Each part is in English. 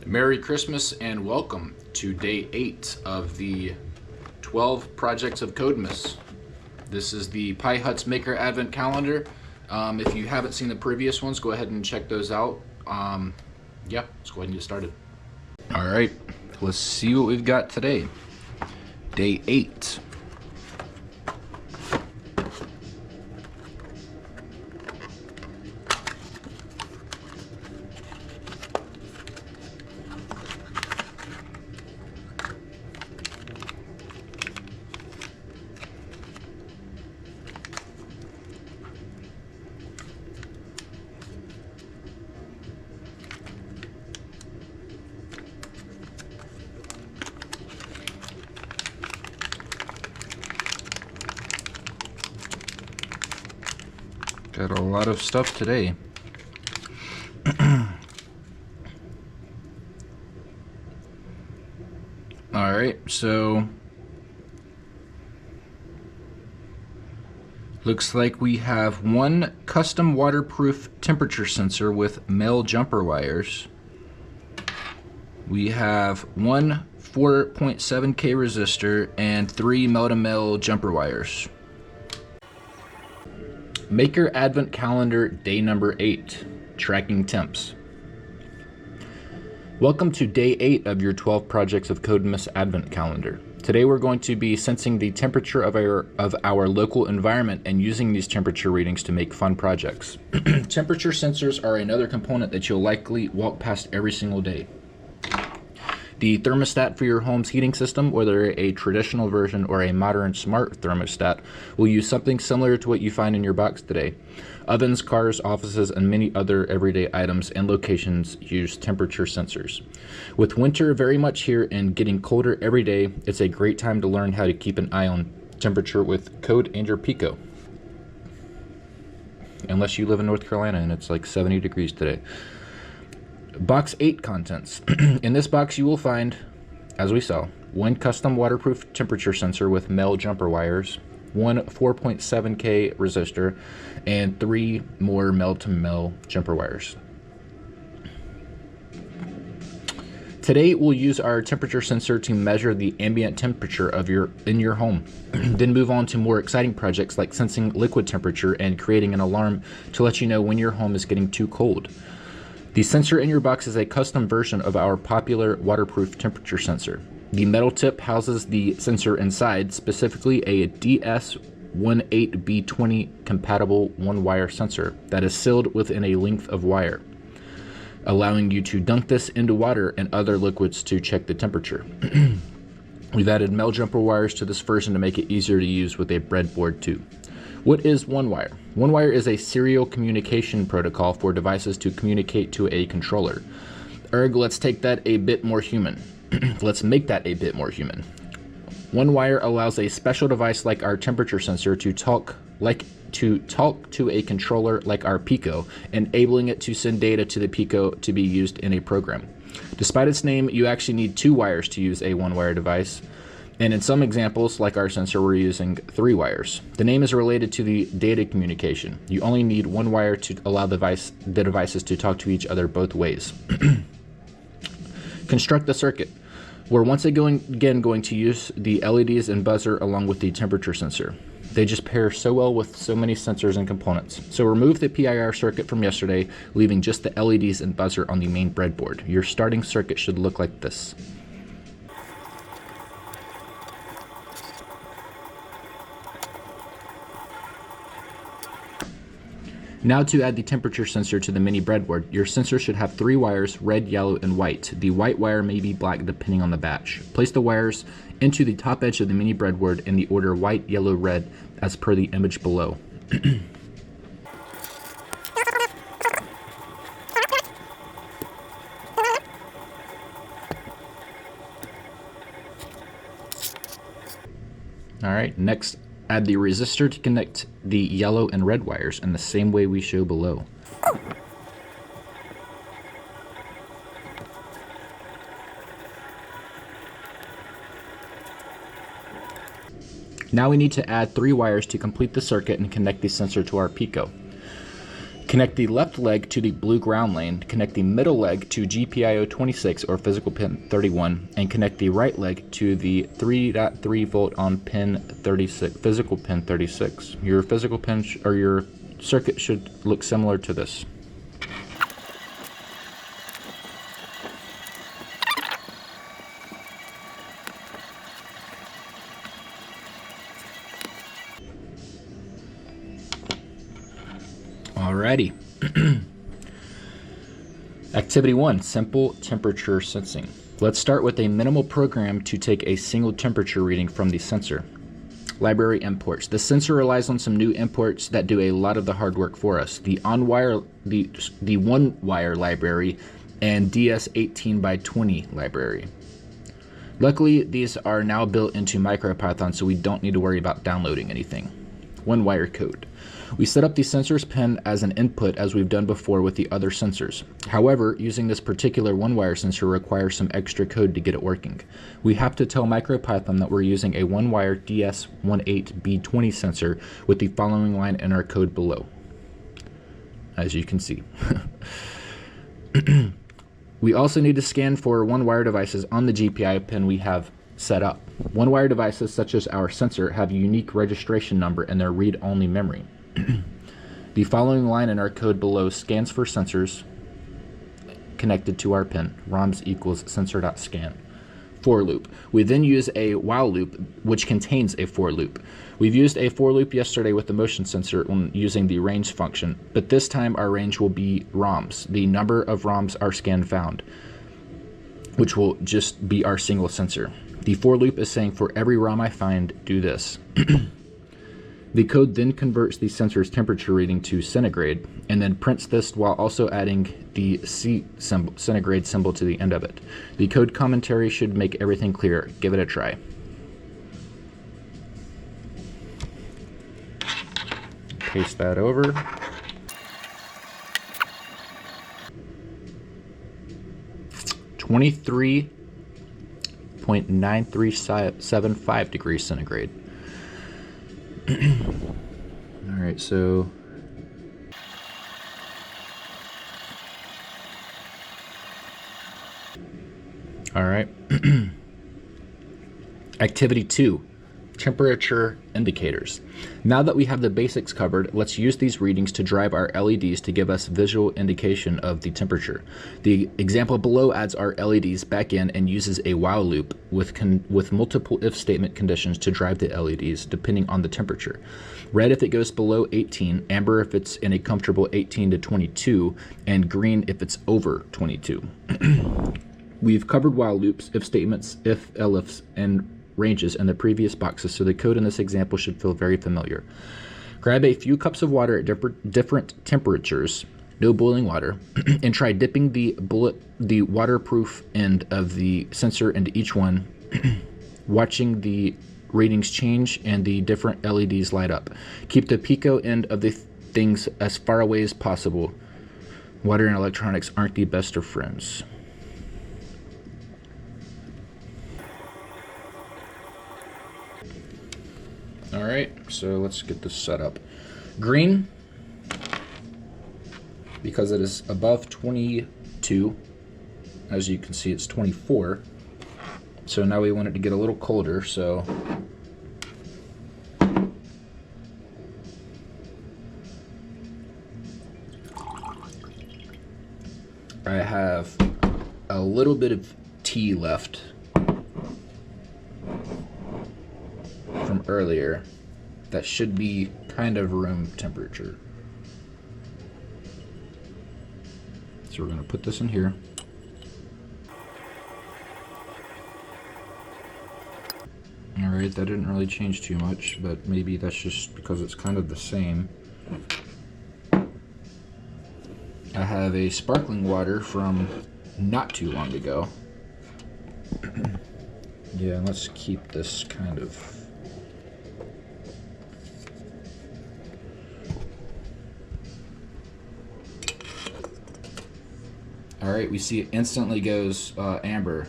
Merry Christmas and welcome to day 8 of the 12 projects of Codemas. This is the Pihut's Maker Advent Calendar. If you haven't seen the previous ones, go ahead and check those out. Yeah, let's go ahead and get started. All right, let's see what we've got today. Day 8. Got a lot of stuff today. Alright, so looks like we have one custom waterproof temperature sensor with male jumper wires. We have one 4.7K resistor and 3 male-to-male jumper wires. Maker Advent Calendar Day number 8, Tracking Temps. Welcome to Day 8 of your 12 Projects of Codemas Advent Calendar. Today we're going to be sensing the temperature of our local environment and using these temperature readings to make fun projects. Temperature sensors are another component that you'll likely walk past every single day. The thermostat for your home's heating system, whether a traditional version or a modern smart thermostat, will use something similar to what you find in your box today. Ovens, cars, offices, and many other everyday items and locations use temperature sensors. With winter very much here and getting colder every day, it's a great time to learn how to keep an eye on temperature with Code and your Pico. Unless you live in North Carolina and it's like 70 degrees today. Box 8 contents. In this box you will find, as we saw, one custom waterproof temperature sensor with male jumper wires, one 4.7K resistor, and 3 more male-to-male jumper wires. Today we'll use our temperature sensor to measure the ambient temperature of in your home, then move on to more exciting projects like sensing liquid temperature and creating an alarm to let you know when your home is getting too cold. The sensor in your box is a custom version of our popular waterproof temperature sensor. The metal tip houses the sensor inside, specifically a DS18B20 compatible one-wire sensor that is sealed within a length of wire, allowing you to dunk this into water and other liquids to check the temperature. We've added male jumper wires to this version to make it easier to use with a breadboard too. What is one-wire? One-wire is a serial communication protocol for devices to communicate to a controller. Let's take that a bit more human. Let's make that a bit more human. One-wire allows a special device like our temperature sensor to talk to a controller like our Pico, enabling it to send data to the Pico to be used in a program. Despite its name, you actually need 2 wires to use a one-wire device. And in some examples, like our sensor, we're using 3 wires. The name is related to the data communication. You only need 1 wire to allow the devices to talk to each other both ways. Construct the circuit. We're once again going to use the LEDs and buzzer along with the temperature sensor. They just pair so well with so many sensors and components. So remove the PIR circuit from yesterday, leaving just the LEDs and buzzer on the main breadboard. Your starting circuit should look like this. Now to add the temperature sensor to the mini breadboard, your sensor should have 3 wires, red, yellow, and white. The white wire may be black depending on the batch. Place the wires into the top edge of the mini breadboard in the order white, yellow, red, as per the image below. Alright, next add the resistor to connect the yellow and red wires in the same way we show below. Now we need to add 3 wires to complete the circuit and connect the sensor to our Pico. Connect the left leg to the blue ground lane, connect the middle leg to GPIO 26 or physical pin 31, and connect the right leg to the 3.3 volt on pin 36, physical pin 36. Your physical pin or your circuit should look similar to this. Alrighty. Activity 1, simple temperature sensing. Let's start with a minimal program to take a single temperature reading from the sensor. Library imports. The sensor relies on some new imports that do a lot of the hard work for us. The one-wire library and DS18x20 library. Luckily, these are now built into MicroPython, so we don't need to worry about downloading anything. One-wire code. We set up the sensor's pin as an input as we've done before with the other sensors. However, using this particular one-wire sensor requires some extra code to get it working. We have to tell MicroPython that we're using a one-wire DS18B20 sensor with the following line in our code below. As you can see. We also need to scan for one-wire devices on the GPIO pin we have set up. One-wire devices such as our sensor have a unique registration number in their read-only memory. The following line in our code below scans for sensors connected to our pin. ROMs equals sensor.scan. For loop. We then use a while loop, which contains a for loop. We've used a for loop yesterday with the motion sensor when using the range function, but this time our range will be ROMs, the number of ROMs our scan found, which will just be our single sensor. The for loop is saying for every ROM I find, do this. The code then converts the sensor's temperature reading to centigrade, and then prints this while also adding the centigrade symbol to the end of it. The code commentary should make everything clear. Give it a try. Paste that over. .9375 degrees centigrade. All right, so all right. Activity 2, temperature indicators. Now that we have the basics covered, let's use these readings to drive our LEDs to give us visual indication of the temperature. The example below adds our LEDs back in and uses a while loop with multiple if statement conditions to drive the LEDs depending on the temperature. Red if it goes below 18, amber if it's in a comfortable 18 to 22, and green if it's over 22. We've covered while loops, if statements, if, elifs, and ranges in the previous boxes, so the code in this example should feel very familiar. Grab a few cups of water at different temperatures, no boiling water, and try dipping the waterproof end of the sensor into each one, watching the readings change and the different LEDs light up. Keep the pico end of the things as far away as possible. Water and electronics aren't the best of friends. All right, so let's get this set up. Green, because it is above 22, as you can see, it's 24. So now we want it to get a little colder, so I have a little bit of tea left from earlier that should be kind of room temperature. So we're going to put this in here. Alright, that didn't really change too much, but maybe that's just because it's kind of the same. I have a sparkling water from not too long ago. Yeah, let's keep this kind of... Alright, we see it instantly goes amber.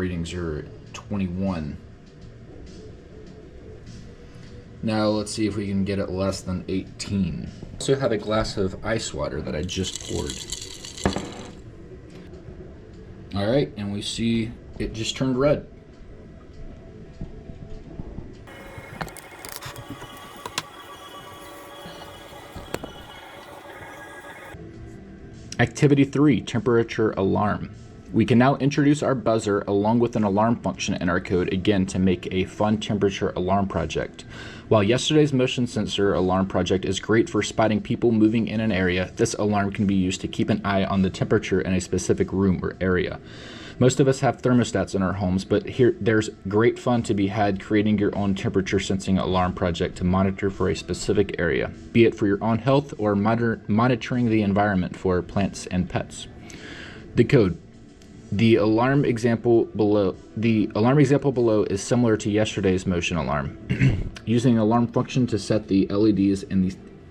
readings are 21. Now let's see if we can get it less than 18. I also have a glass of ice water that I just poured. All right, and we see it just turned red. Activity 3, temperature alarm. We can now introduce our buzzer along with an alarm function in our code again to make a fun temperature alarm project. While yesterday's motion sensor alarm project is great for spotting people moving in an area, this alarm can be used to keep an eye on the temperature in a specific room or area. Most of us have thermostats in our homes, but there's great fun to be had creating your own temperature sensing alarm project to monitor for a specific area, be it for your own health or monitoring the environment for plants and pets. The code. The alarm example below is similar to yesterday's motion alarm. Using an alarm function to set the LEDs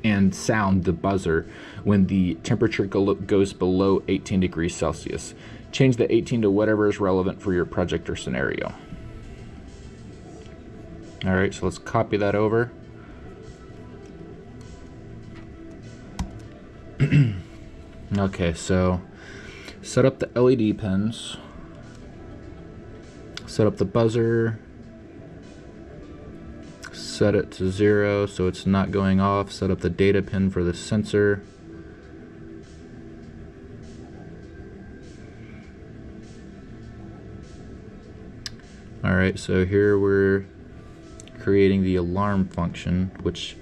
and sound the buzzer when the temperature goes below 18 degrees Celsius. Change the 18 to whatever is relevant for your project or scenario. All right, so let's copy that over. Okay, so set up the LED pins, set up the buzzer, set it to 0 so it's not going off, set up the data pin for the sensor. All right, so here we're creating the alarm function, which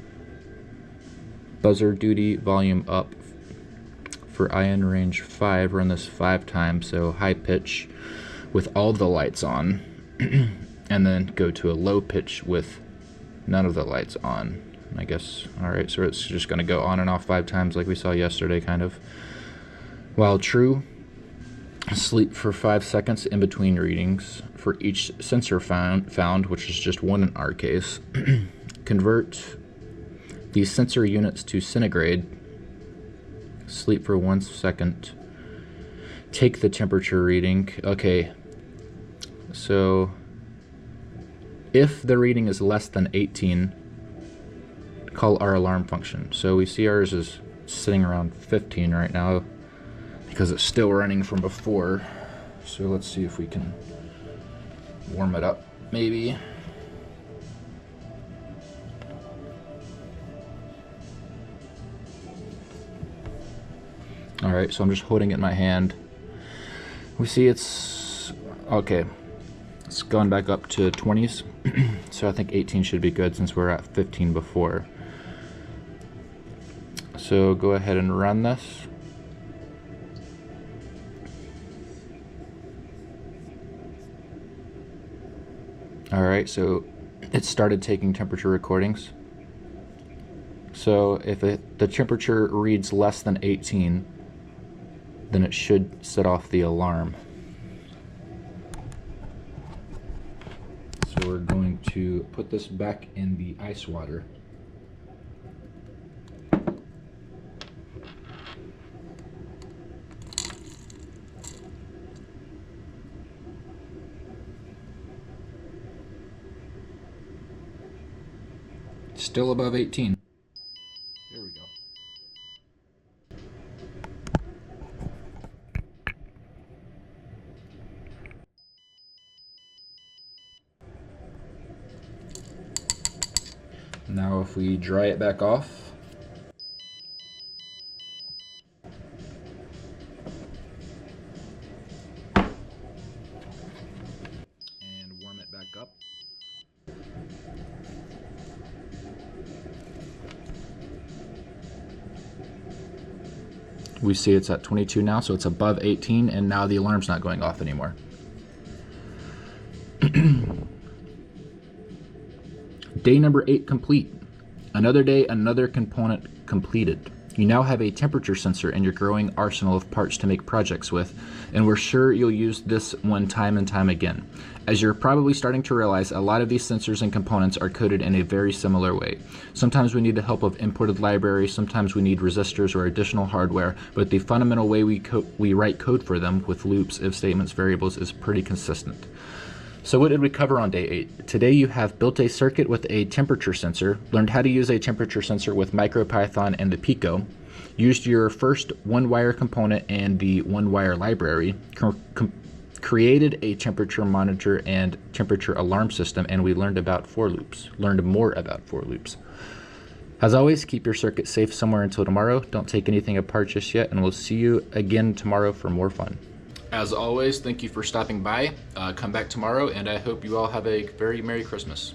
buzzer duty volume up for IN range 5, run this 5 times, so high pitch with all the lights on, and then go to a low pitch with none of the lights on, I guess. All right, so it's just gonna go on and off 5 times like we saw yesterday, kind of. While true, sleep for 5 seconds in between readings for each sensor found, which is just 1 in our case. Convert these sensor units to centigrade. Sleep for 1 second. Take the temperature reading. Okay, so if the reading is less than 18, call our alarm function. So we see ours is sitting around 15 right now because it's still running from before. So let's see if we can warm it up, maybe. All right, so I'm just holding it in my hand. We see it's okay. It's gone back up to 20s. So I think 18 should be good since we're at 15 before. So go ahead and run this. All right, so it started taking temperature recordings. So if the temperature reads less than 18, then it should set off the alarm. So we're going to put this back in the ice water. Still above 18. There we go. Now if we dry it back off, and warm it back up, we see it's at 22 now, so it's above 18, and now the alarm's not going off anymore. Day number 8 complete. Another day, another component completed. You now have a temperature sensor in your growing arsenal of parts to make projects with, and we're sure you'll use this one time and time again. As you're probably starting to realize, a lot of these sensors and components are coded in a very similar way. Sometimes we need the help of imported libraries, sometimes we need resistors or additional hardware, but the fundamental way we write code for them with loops, if statements, variables is pretty consistent. So what did we cover on day 8? Today you have built a circuit with a temperature sensor, learned how to use a temperature sensor with MicroPython and the Pico, used your first one-wire component and the one-wire library, created a temperature monitor and temperature alarm system, and we learned more about for loops. As always, keep your circuit safe somewhere until tomorrow. Don't take anything apart just yet, and we'll see you again tomorrow for more fun. As always, thank you for stopping by. Come back tomorrow, and I hope you all have a very Merry Christmas.